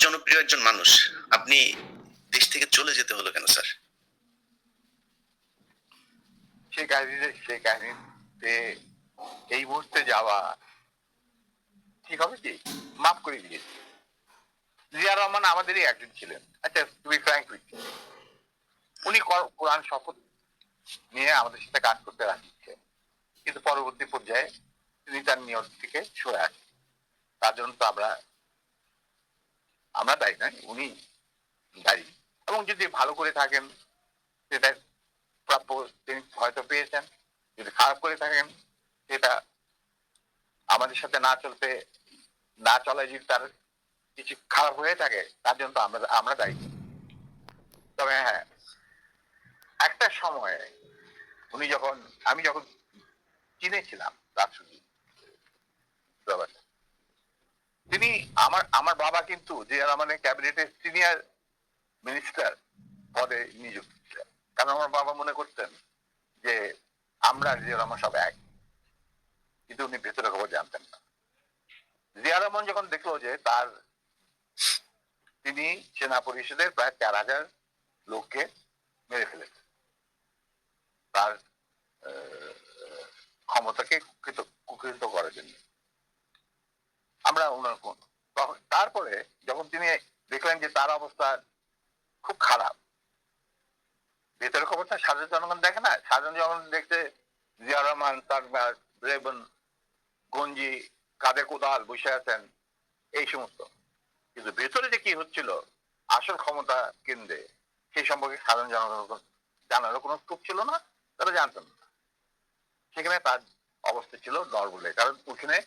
জনপ্রিয় একজন মানুষ। আপনি দেশ থেকে চলে যেতে হলো কেন স্যার? সেই কাহিনীতে এই মুহূর্তে যাওয়া ঠিক হবে কি? মাফ করে দিয়েছি। জিয়া রহমান আমাদেরই একজন ছিলেন। আচ্ছা, to be frank with you, উনি কোরআন শপথ নিয়ে আমাদের সাথে কাজ করতে রাজি ছিলেন, কিন্তু পরবর্তী পর্যায়ে তিনি তার নিয়ত থেকে সরে আসেন। তার জন্য তো আমরা দায়ী নয়, উনি দায়ী। এবং যদি ভালো করে থাকেন সেটা প্রাপ্য তিনি হয়তো পেয়েছেন, যদি খারাপ করে থাকেন সেটা আমাদের সাথে না চলায় যদি তার কিছু খারাপ হয়ে থাকে তার জন্য তো আমরা দায়ী। তবে হ্যাঁ, একটা সময়ে আমি যখন চিনেছিলাম রাষ্ট্রপতি, তিনি আমার বাবা কিন্তু জিয়া রহমানের ক্যাবিনেটের সিনিয়র মিনিস্টার পদে নিযুক্ত ছিলেন। কারণ আমার বাবা মনে করতেন যে আমরা জিয়া রহমান সব এক, কিন্তু উনি ভেতরে খবর জানতেন না। জিয়া রহমান যখন দেখলো যে তিনি সেনা পরিষদের প্রায় 4,000 লোককে মেরে ফেলেছেন, তার ক্ষমতাকে কুক্ষিগত করার জন্য, আমরা ওনার তারপরে যখন তিনি দেখলেন যে তার অবস্থা খুব খারাপ, ভেতরের খবরটা সাধারণ জনগণ দেখে না। সাধারণ জনগণ দেখতে জিয়া রহমান তার রেবন গঞ্জি কাঁধে কোদাল বসে আছেন, এই সমস্ত। কিন্তু ভেতরে যে কি হচ্ছিল আসল ক্ষমতা কেন্দ্রে, সেই সম্পর্কে সাধারণ জনগণ জানারও কোনো স্কোপ ছিল না, তারা জানতেন না। সেখানে তার অবস্থা ছিল নরবলে, কারণ ওখানে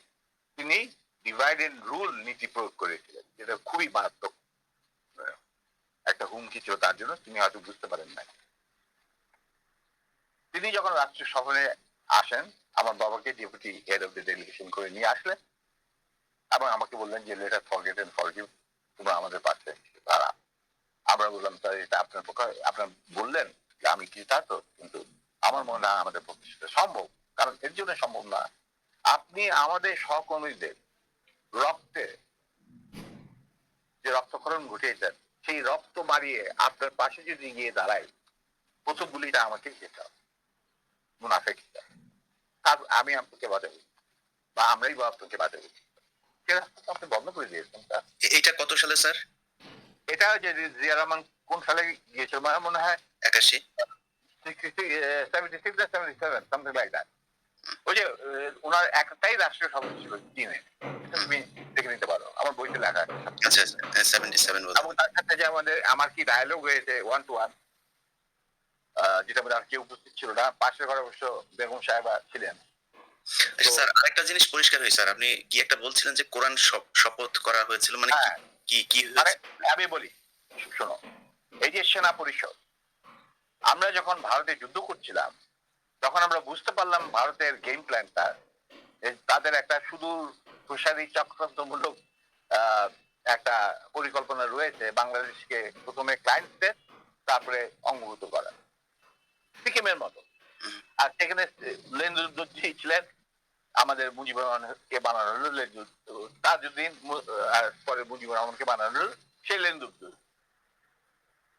তিনি ডিভাইড এন্ড রুল নীতি প্রয়োগ করেছিলেন, যেটা খুবই মারাত্মক একটা হুমকি ছিল তার জন্য। তিনি হয়তো বুঝতে পারেন না। তিনি যখন রাষ্ট্রীয় সফরে আসেন, আমার বাবাকে deputy head of the delegation করে নিয়ে আসলেন এবং আমাকে বললেন যে লেট ফরগেট এন্ড ফরগিভ, তোমরা আমাদের পাশে তারা। আমরা বললাম স্যার, এটা আপনার পক্ষে, আপনার বললেন যে আমি কৃতার্থ, কিন্তু আমার মনে হয় আমাদের পক্ষে সেটা সম্ভব। কারণ এর জন্য সম্ভব না, আপনি আমাদের সহকর্মীদের রক্তে যে রক্তক্ষরণ ঘটিয়েছেন, সেই রক্ত মারিয়ে আপনার পাশে যদি গিয়ে দাঁড়াই, প্রথম গুলিটা আমাকে খেতে হবে, মুনাফেক আমি আপনাকে বাঁচাবো, বা আমরাই বা আপনাকে বাঁচাবো। সে রাস্তাটা আপনি বন্ধ করে দিয়েছেন। এটা কত সালে স্যার? এটা যে জিয়া রহমান কোন সালে গিয়েছিল, মনে হয় 81। 76 না 77, সামথিং লাইক দ্যাট। ওই যে ওনার একটাই রাষ্ট্রীয় সভা ছিল চীনে, তুমি দেখে নিতে পারো, আমার বইতে লেখা আছে। আচ্ছা, 77 এবং তার সাথে যে আমার কি ডায়ালগ হয়েছে 1 to 1, যেটা আর কেউ উপস্থিত ছিল না। পাশের ঘরে অবশ্য বেগম সাহেবা ছিলেন। স্যার আরেকটা জিনিস পরিষ্কার হয়েছে, স্যার আপনি কি একটা বলছিলেন যে কোরআন শপথ করা হয়েছিল, মানে কি মানে আমি বলি, শোনো, এই যে সেনা পরিষদ, আমরা যখন ভারতে যুদ্ধ করছিলাম তখন আমরা বুঝতে পারলাম ভারতের গেম প্ল্যানটা, তাদের একটা সুদূর প্রসারী চক্রান্তমূলক একটা পরিকল্পনা রয়েছে বাংলাদেশকে প্রথমে ক্লায়েন্ট স্টেট, তারপরে অঙ্গভূত করা, সিকিমের মতো। আর সেখানে লেনদুদ্দি ছিলেন, আমাদের মুজিবুর রহমানকে বানানো হলো তাজউদ্দিন, পরে মুজিবুর রহমানকে বানানো হলো সেই লেনদুদ্দি।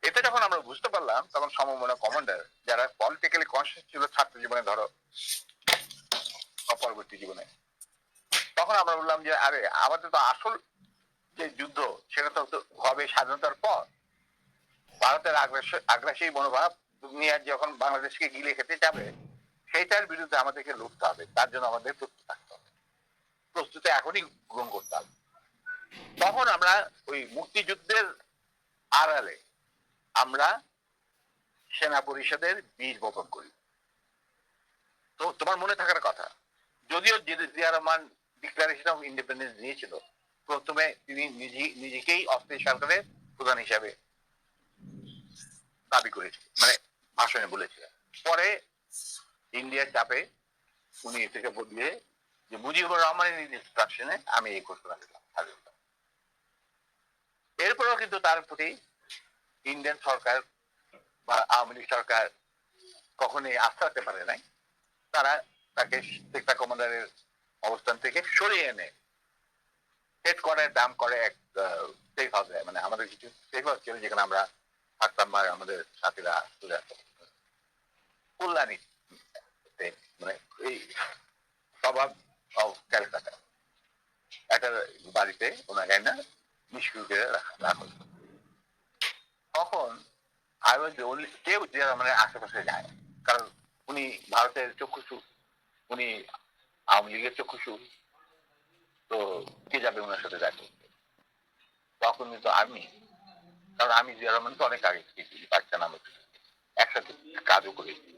এটা যখন আমরা বুঝতে পারলাম, তখন সমমনা কমান্ডার যারা পলিটিক্যালি কনসিয়াস ছিল ছাত্র জীবনে, ধরো পরবর্তী জীবনে, তখন আমরা বললাম যে আরে আমাদের তো আসল যে যুদ্ধ সেটা তো হবে স্বাধীনতার পর। ভারতের আগ্রাসী মনোভাব নিয়ে যখন বাংলাদেশকে গিলে খেতে যাবে, সেইটার বিরুদ্ধে আমাদেরকে লড়তে হবে। তার জন্য আমাদের প্রস্তুত থাকতে হবে, প্রস্তুতি এখনই গ্রহণ করতে হবে। তখন আমরা ওই মুক্তিযুদ্ধের আড়ালে আমরা সেনা পরিষদের বীজ বপন করি। তো তোমার মনে থাকার কথা, যদিও Zia Rahman declaration of independence দিয়েছিল, প্রথমে তিনি নিজেকেই অস্থায়ী সরকারের প্রধান হিসাবে দাবি করেছিলেন, মানে ভাষণে বলেছিলেন। পরে ইন্ডিয়ার চাপে উনি থেকে বদলিয়ে যে মুজিবুর রহমানের ইনস্ট্রাকশনে আমি এই ঘোষণা দিলাম। এরপরেও কিন্তু তার প্রতি ইন্ডিয়ান সরকার বা আওয়ামী লীগ সরকার কখনোই আস্থা রাখতে পারে নাই। তারা তাকে সেক্টর কমান্ডারের অবস্থান থেকে সরিয়ে এনে হেড কোয়ার্টার দাম করে এক সেফ হাউসে, মানে করে কিছু সেফ ছিল যেখানে আমরা থাকতাম বা আমাদের সাথীরা চলে আসতাম কল্যাণী মানে এই স্বভাব ক্যালকাটা একটা বাড়িতে ওনাকে না নিষ্ক্রিয় করে রাখা তখন আই ওয়াজ কেউ যে মানে আশেপাশে যায় কারণ উনি ভারতের চক্ষুষু উনি আওয়ামী লীগের চক্ষুষু তো কে যাবে ওনার সাথে দেখা করতে তখন কিন্তু আমি কারণ আমি জিয়া রহমান তো অনেক আগে শিখেছি বাচ্চা নামে একসাথে কাজও করেছি